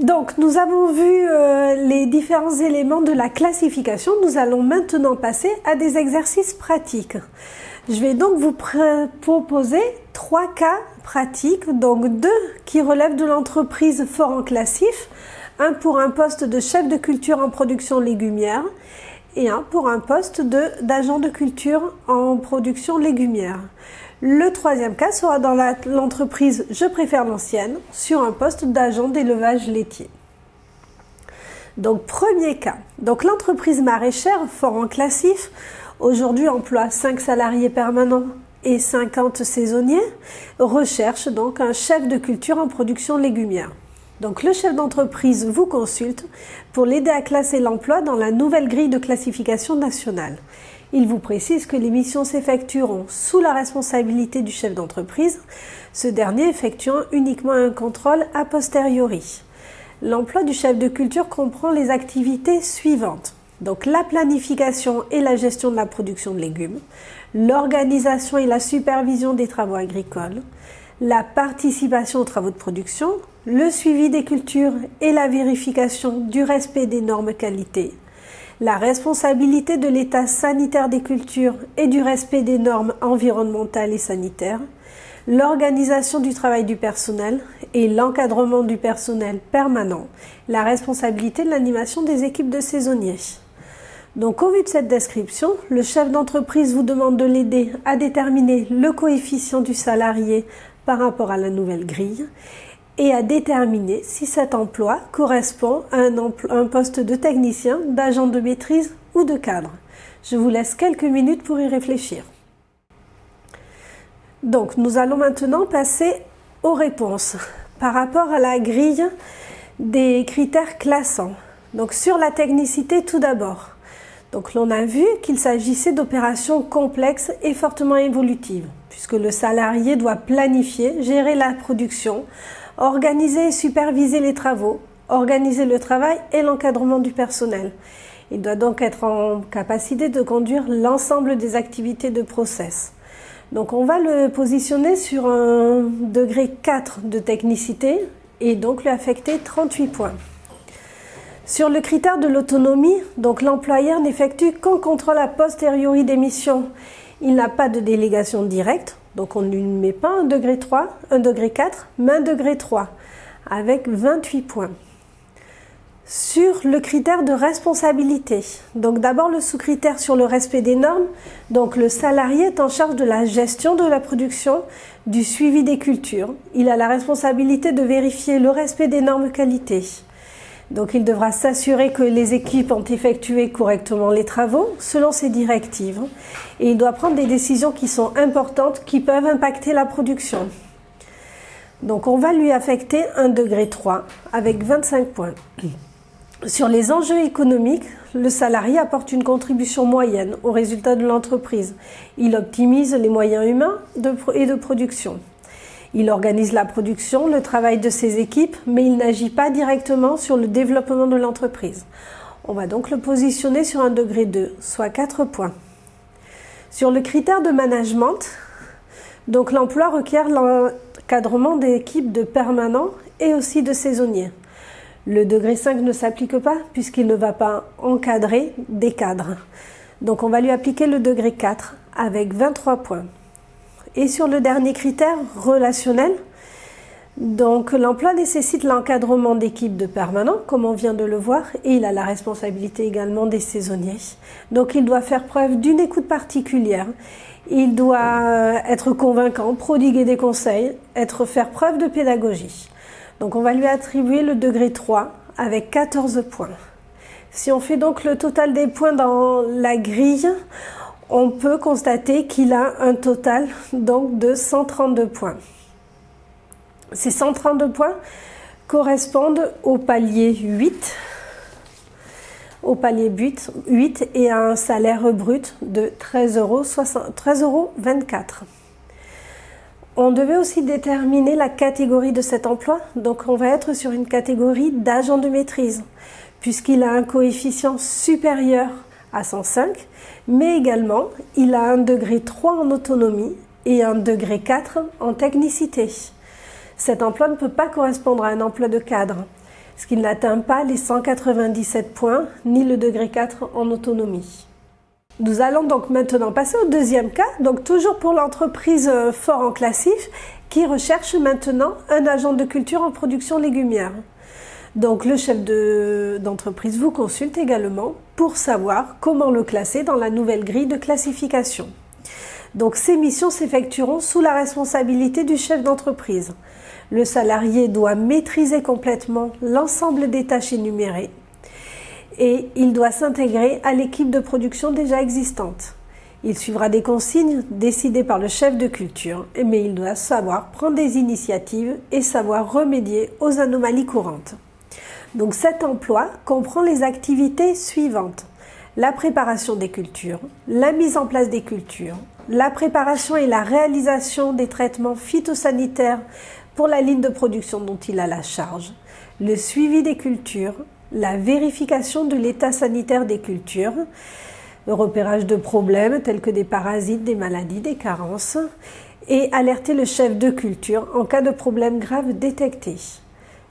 Donc, nous avons vu les différents éléments de la classification. Nous allons maintenant passer à des exercices pratiques. Je vais donc vous proposer 3 cas pratiques, donc 2 qui relèvent de l'entreprise Fort Classif, un pour un poste de chef de culture en production légumière et un pour un poste d'agent de culture en production légumière. Le 3e cas sera dans l'entreprise Je préfère l'ancienne, sur un poste d'agent d'élevage laitier. Donc, premier cas. Donc, l'entreprise maraîchère Fort Classif, aujourd'hui emploie 5 salariés permanents et 50 saisonniers, recherche donc un chef de culture en production légumière. Donc, le chef d'entreprise vous consulte pour l'aider à classer l'emploi dans la nouvelle grille de classification nationale. Il vous précise que les missions s'effectueront sous la responsabilité du chef d'entreprise, ce dernier effectuant uniquement un contrôle a posteriori. L'emploi du chef de culture comprend les activités suivantes. Donc la planification et la gestion de la production de légumes, l'organisation et la supervision des travaux agricoles, la participation aux travaux de production, le suivi des cultures et la vérification du respect des normes qualité, la responsabilité de l'état sanitaire des cultures et du respect des normes environnementales et sanitaires, l'organisation du travail du personnel et l'encadrement du personnel permanent, la responsabilité de l'animation des équipes de saisonniers. Donc, au vu de cette description, le chef d'entreprise vous demande de l'aider à déterminer le coefficient du salarié par rapport à la nouvelle grille et à déterminer si cet emploi correspond à un poste de technicien, d'agent de maîtrise ou de cadre. Je vous laisse quelques minutes pour y réfléchir. Donc, nous allons maintenant passer aux réponses par rapport à la grille des critères classants. Donc, sur la technicité tout d'abord. Donc, l'on a vu qu'il s'agissait d'opérations complexes et fortement évolutives, puisque le salarié doit planifier, gérer la production, organiser et superviser les travaux, organiser le travail et l'encadrement du personnel. Il doit donc être en capacité de conduire l'ensemble des activités de process. Donc, on va le positionner sur un degré 4 de technicité et donc lui affecter 38 points. Sur le critère de l'autonomie, donc l'employeur n'effectue qu'un contrôle a posteriori des missions. Il n'a pas de délégation directe, donc on ne lui met pas un degré 3, un degré 4, mais un degré 3, avec 28 points. Sur le critère de responsabilité, donc d'abord le sous-critère sur le respect des normes, donc le salarié est en charge de la gestion de la production, du suivi des cultures. Il a la responsabilité de vérifier le respect des normes qualité. Donc il devra s'assurer que les équipes ont effectué correctement les travaux selon ses directives et il doit prendre des décisions qui sont importantes, qui peuvent impacter la production. Donc on va lui affecter un degré 3 avec 25 points. Sur les enjeux économiques, le salarié apporte une contribution moyenne aux résultats de l'entreprise. Il optimise les moyens humains et de production. Il organise la production, le travail de ses équipes, mais il n'agit pas directement sur le développement de l'entreprise. On va donc le positionner sur un degré 2, soit 4 points. Sur le critère de management, donc l'emploi requiert l'encadrement d'équipes de permanents et aussi de saisonniers. Le degré 5 ne s'applique pas puisqu'il ne va pas encadrer des cadres. Donc on va lui appliquer le degré 4 avec 23 points. Et sur le dernier critère, relationnel, donc l'emploi nécessite l'encadrement d'équipes de permanents, comme on vient de le voir, et il a la responsabilité également des saisonniers. Donc il doit faire preuve d'une écoute particulière, il doit être convaincant, prodiguer des conseils, faire preuve de pédagogie. Donc on va lui attribuer le degré 3 avec 14 points. Si on fait donc le total des points dans la grille, on peut constater qu'il a un total donc de 132 points. Ces 132 points correspondent au palier 8, et à un salaire brut de 13,24 €. On devait aussi déterminer la catégorie de cet emploi, donc on va être sur une catégorie d'agent de maîtrise, puisqu'il a un coefficient supérieur à 105, mais également il a un degré 3 en autonomie et un degré 4 en technicité. Cet emploi ne peut pas correspondre à un emploi de cadre. ce qui n'atteint pas les 197 points ni le degré 4 en autonomie. Nous allons donc maintenant passer au deuxième cas, donc toujours pour l'entreprise fort en classif qui recherche maintenant un agent de culture en production légumière. Donc le chef d'entreprise vous consulte également pour savoir comment le classer dans la nouvelle grille de classification. Donc ces missions s'effectueront sous la responsabilité du chef d'entreprise. Le salarié doit maîtriser complètement l'ensemble des tâches énumérées et il doit s'intégrer à l'équipe de production déjà existante. Il suivra des consignes décidées par le chef de culture, mais il doit savoir prendre des initiatives et savoir remédier aux anomalies courantes. Donc cet emploi comprend les activités suivantes: la préparation des cultures, la mise en place des cultures, la préparation et la réalisation des traitements phytosanitaires pour la ligne de production dont il a la charge, le suivi des cultures, la vérification de l'état sanitaire des cultures, le repérage de problèmes tels que des parasites, des maladies, des carences, et alerter le chef de culture en cas de problème grave détecté.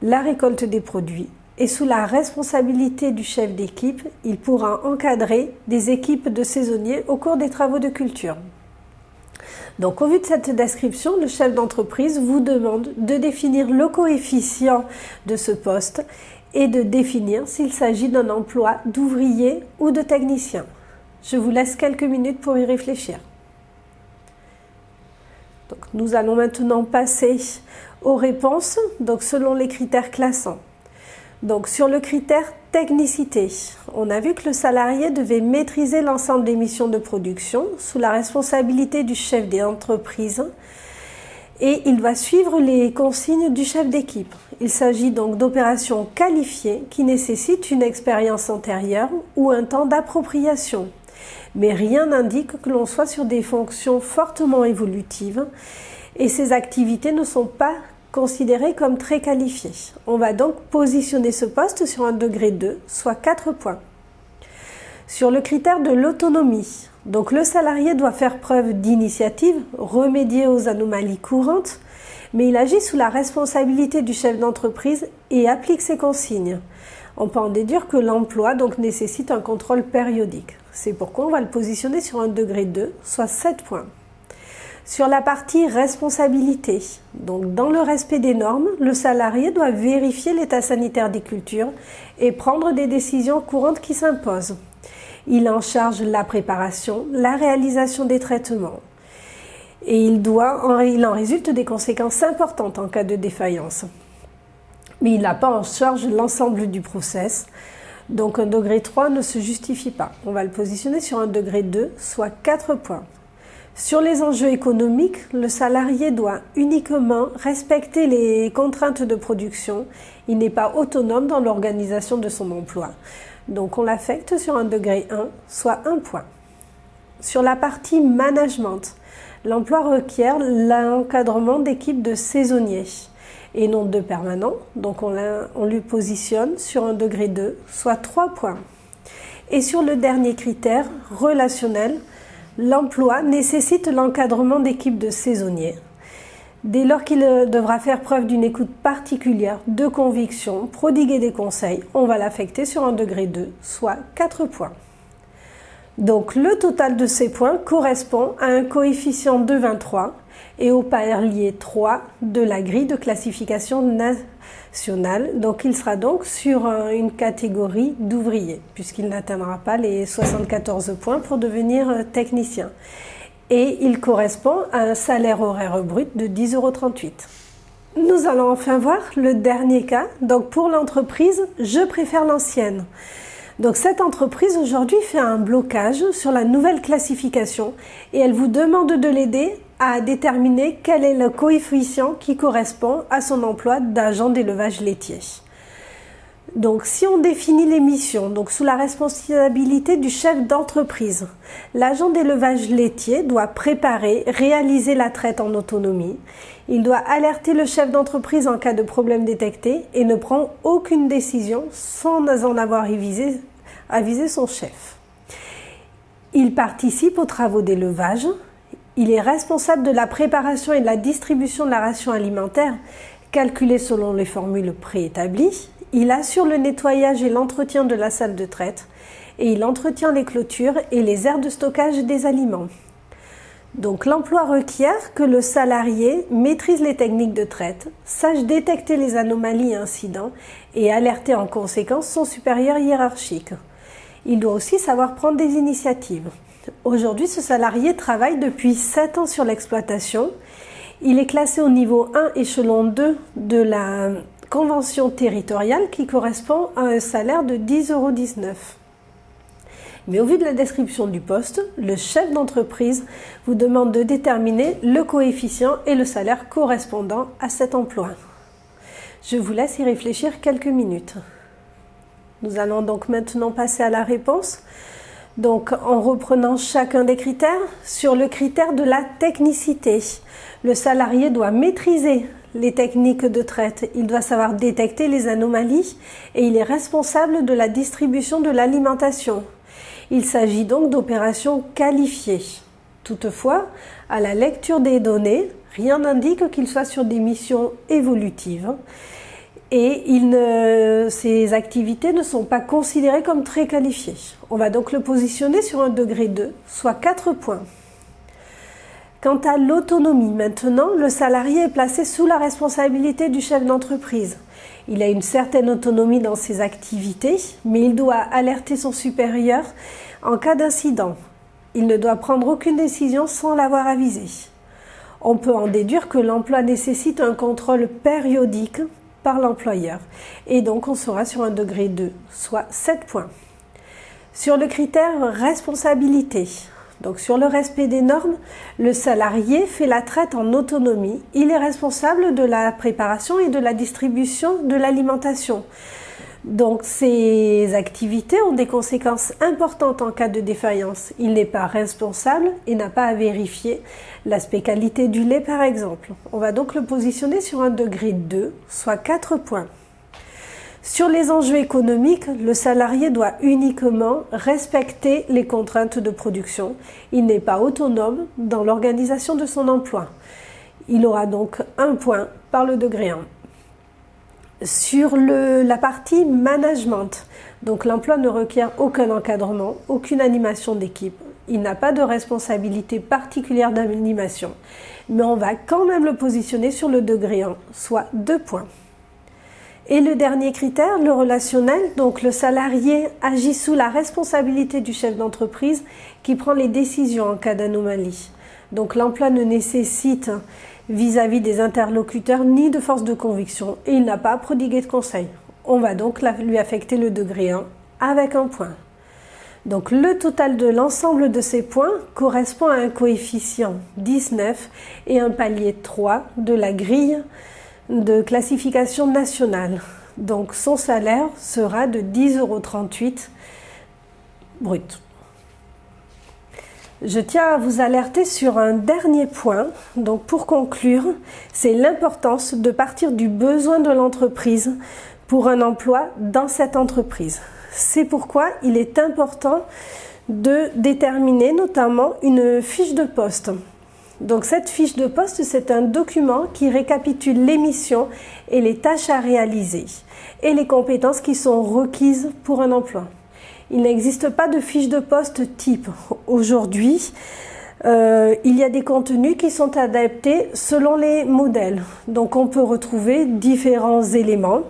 La récolte des produits, et sous la responsabilité du chef d'équipe, il pourra encadrer des équipes de saisonniers au cours des travaux de culture. Donc au vu de cette description, le chef d'entreprise vous demande de définir le coefficient de ce poste et de définir s'il s'agit d'un emploi d'ouvrier ou de technicien. Je vous laisse quelques minutes pour y réfléchir. Donc, nous allons maintenant passer aux réponses, donc selon les critères classants. Donc sur le critère technicité, on a vu que le salarié devait maîtriser l'ensemble des missions de production sous la responsabilité du chef d'entreprise et il va suivre les consignes du chef d'équipe. Il s'agit donc d'opérations qualifiées qui nécessitent une expérience antérieure ou un temps d'appropriation. Mais rien n'indique que l'on soit sur des fonctions fortement évolutives et ces activités ne sont pas considérées comme très qualifiées. On va donc positionner ce poste sur un degré 2, soit 4 points. Sur le critère de l'autonomie, donc le salarié doit faire preuve d'initiative, remédier aux anomalies courantes, mais il agit sous la responsabilité du chef d'entreprise et applique ses consignes. On peut en déduire que l'emploi donc nécessite un contrôle périodique. C'est pourquoi on va le positionner sur un degré 2, soit 7 points. Sur la partie responsabilité, donc dans le respect des normes, le salarié doit vérifier l'état sanitaire des cultures et prendre des décisions courantes qui s'imposent. Il en charge la préparation, la réalisation des traitements. Et il en résulte des conséquences importantes en cas de défaillance. Mais il n'a pas en charge l'ensemble du process, donc un degré 3 ne se justifie pas. On va le positionner sur un degré 2, soit 4 points. Sur les enjeux économiques, le salarié doit uniquement respecter les contraintes de production. Il n'est pas autonome dans l'organisation de son emploi. Donc on l'affecte sur un degré 1, soit 1 point. Sur la partie management, l'emploi requiert l'encadrement d'équipes de saisonniers et non de permanents. Donc on lui positionne sur un degré 2, soit 3 points. Et sur le dernier critère, relationnel, l'emploi nécessite l'encadrement d'équipes de saisonniers. Dès lors qu'il devra faire preuve d'une écoute particulière, de conviction, prodiguer des conseils, on va l'affecter sur un degré 2, soit 4 points. Donc le total de ces points correspond à un coefficient de 23 et au palier 3 de la grille de classification nationale. Donc il sera donc sur une catégorie d'ouvrier puisqu'il n'atteindra pas les 74 points pour devenir technicien. Et il correspond à un salaire horaire brut de 10,38 €. Nous allons enfin voir le dernier cas. Donc pour l'entreprise, je préfère l'ancienne. Donc cette entreprise aujourd'hui fait un blocage sur la nouvelle classification et elle vous demande de l'aider à déterminer quel est le coefficient qui correspond à son emploi d'agent d'élevage laitier. Donc si on définit les missions, donc sous la responsabilité du chef d'entreprise, l'agent d'élevage laitier doit préparer, réaliser la traite en autonomie. Il doit alerter le chef d'entreprise en cas de problème détecté et ne prend aucune décision sans en avoir avisé son chef. Il participe aux travaux d'élevage. Il est responsable de la préparation et de la distribution de la ration alimentaire calculée selon les formules préétablies. Il assure le nettoyage et l'entretien de la salle de traite et il entretient les clôtures et les aires de stockage des aliments. Donc l'emploi requiert que le salarié maîtrise les techniques de traite, sache détecter les anomalies et incidents et alerter en conséquence son supérieur hiérarchique. Il doit aussi savoir prendre des initiatives. Aujourd'hui, ce salarié travaille depuis 7 ans sur l'exploitation. Il est classé au niveau 1, échelon 2 de la convention territoriale qui correspond à un salaire de 10,19 €. Mais au vu de la description du poste, le chef d'entreprise vous demande de déterminer le coefficient et le salaire correspondant à cet emploi. Je vous laisse y réfléchir quelques minutes. Nous allons donc maintenant passer à la réponse. Donc en reprenant chacun des critères, sur le critère de la technicité, le salarié doit maîtriser les techniques de traite, il doit savoir détecter les anomalies et il est responsable de la distribution de l'alimentation. Il s'agit donc d'opérations qualifiées. Toutefois, à la lecture des données, rien n'indique qu'il soit sur des missions évolutives et ces activités ne sont pas considérées comme très qualifiées. On va donc le positionner sur un degré 2, soit 4 points. Quant à l'autonomie, maintenant, le salarié est placé sous la responsabilité du chef d'entreprise. Il a une certaine autonomie dans ses activités, mais il doit alerter son supérieur en cas d'incident. Il ne doit prendre aucune décision sans l'avoir avisé. On peut en déduire que l'emploi nécessite un contrôle périodique par l'employeur. Et donc, on sera sur un degré 2, soit 7 points. Sur le critère responsabilité, donc sur le respect des normes, le salarié fait la traite en autonomie. Il est responsable de la préparation et de la distribution de l'alimentation. Donc ces activités ont des conséquences importantes en cas de défaillance. Il n'est pas responsable et n'a pas à vérifier l'aspect qualité du lait par exemple. On va donc le positionner sur un degré 2, soit 4 points. Sur les enjeux économiques, le salarié doit uniquement respecter les contraintes de production. Il n'est pas autonome dans l'organisation de son emploi. Il aura donc 1 point par le degré 1. Sur la partie management, donc l'emploi ne requiert aucun encadrement, aucune animation d'équipe. Il n'a pas de responsabilité particulière d'animation, mais on va quand même le positionner sur le degré 1, soit 2 points. Et le dernier critère, le relationnel, donc le salarié agit sous la responsabilité du chef d'entreprise qui prend les décisions en cas d'anomalie. Donc l'emploi ne nécessite vis-à-vis des interlocuteurs ni de force de conviction et il n'a pas à prodiguer de conseils. On va donc lui affecter le degré 1 avec 1 point. Donc le total de l'ensemble de ces points correspond à un coefficient 19 et un palier 3 de la grille de classification nationale. Donc son salaire sera de 10,38 € brut. Je tiens à vous alerter sur un dernier point. Donc pour conclure, c'est l'importance de partir du besoin de l'entreprise pour un emploi dans cette entreprise. C'est pourquoi il est important de déterminer notamment une fiche de poste. Donc cette fiche de poste, c'est un document qui récapitule les missions et les tâches à réaliser et les compétences qui sont requises pour un emploi. Il n'existe pas de fiche de poste type. Aujourd'hui, il y a des contenus qui sont adaptés selon les modèles. Donc on peut retrouver différents éléments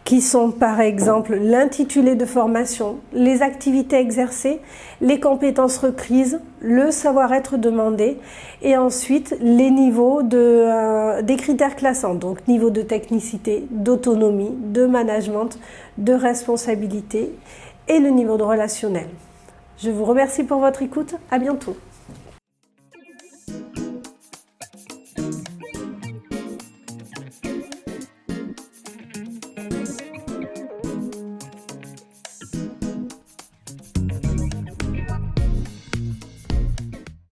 qui sont par exemple l'intitulé de formation, les activités exercées, les compétences requises, le savoir-être demandé et ensuite les niveaux des critères classants, donc niveau de technicité, d'autonomie, de management, de responsabilité et le niveau de relationnel. Je vous remercie pour votre écoute, à bientôt.